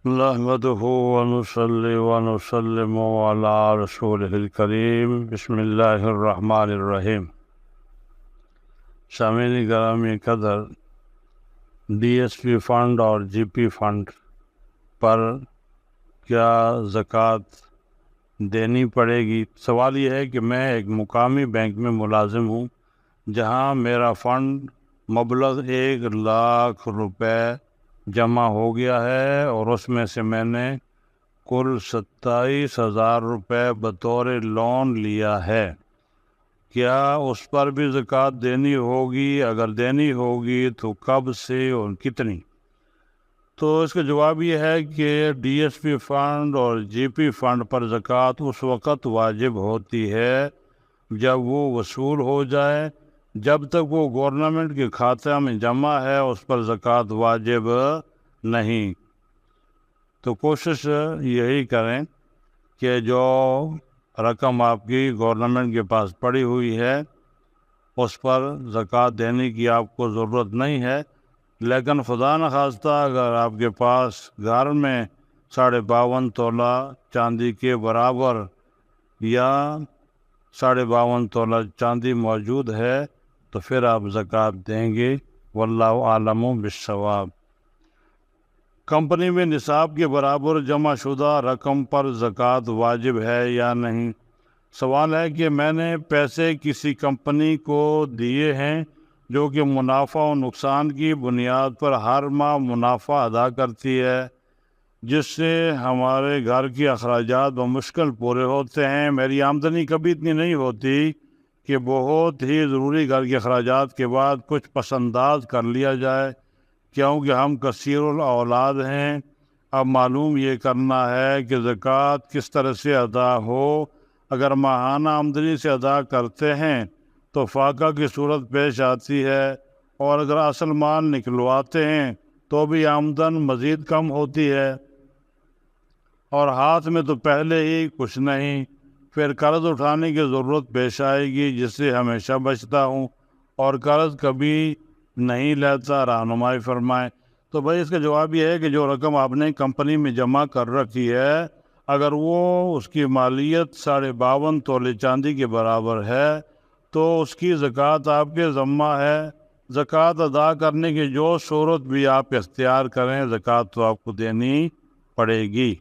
نحمده ونصلي ونسلم على رسوله الكريم بسم اللہ الرحمن الرحیم۔ سامعین گرامی قدر، ڈی ایس پی فنڈ اور جی پی فنڈ پر کیا زکوٰۃ دینی پڑے گی؟ سوال یہ ہے کہ میں ایک مقامی بینک میں ملازم ہوں جہاں میرا فنڈ مبلغ 1,00,000 روپے جمع ہو گیا ہے اور اس میں سے میں نے کل 27,000 روپے بطور لون لیا ہے۔ کیا اس پر بھی زکوٰۃ دینی ہوگی؟ اگر دینی ہوگی تو کب سے اور کتنی؟ تو اس کا جواب یہ ہے کہ ڈی ایس پی فنڈ اور جی پی فنڈ پر زکوٰۃ اس وقت واجب ہوتی ہے جب وہ وصول ہو جائے۔ جب تک وہ گورنمنٹ کے کھاتے میں جمع ہے اس پر زکوٰۃ واجب نہیں۔ تو کوشش یہی کریں کہ جو رقم آپ کی گورنمنٹ کے پاس پڑی ہوئی ہے اس پر زکوٰۃ دینے کی آپ کو ضرورت نہیں ہے، لیکن خدا نخواستہ اگر آپ کے پاس گھر میں 52.5 تولہ چاندی کے برابر یا 52.5 تولہ چاندی موجود ہے تو پھر آپ زکوٰۃ دیں گے، واللہ عالم بالصواب۔ کمپنی میں نصاب کے برابر جمع شدہ رقم پر زکوٰۃ واجب ہے یا نہیں؟ سوال ہے کہ میں نے پیسے کسی کمپنی کو دیے ہیں جو کہ منافع و نقصان کی بنیاد پر ہر ماہ منافع ادا کرتی ہے، جس سے ہمارے گھر کے اخراجات بمشکل پورے ہوتے ہیں۔ میری آمدنی کبھی اتنی نہیں ہوتی کہ بہت ہی ضروری گھر کے اخراجات کے بعد کچھ پس انداز کر لیا جائے، کیونکہ ہم کثیر الاولاد ہیں۔ اب معلوم یہ کرنا ہے کہ زکوٰۃ کس طرح سے ادا ہو۔ اگر ماہانہ آمدنی سے ادا کرتے ہیں تو فاقہ کی صورت پیش آتی ہے، اور اگر اصل مال نکلواتے ہیں تو بھی آمدن مزید کم ہوتی ہے، اور ہاتھ میں تو پہلے ہی کچھ نہیں، پھر قرض اٹھانے کی ضرورت پیش آئے گی جس سے ہمیشہ بچتا ہوں اور قرض کبھی نہیں لیتا۔ رہنمائی فرمائیں۔ تو بھائی اس کا جواب یہ ہے کہ جو رقم آپ نے کمپنی میں جمع کر رکھی ہے اگر وہ اس کی مالیت 52.5 تولے چاندی کے برابر ہے تو اس کی زکوٰۃ آپ کے ذمہ ہے۔ زکوٰۃ ادا کرنے کی جو صورت بھی آپ اختیار کریں زکوٰۃ تو آپ کو دینی پڑے گی۔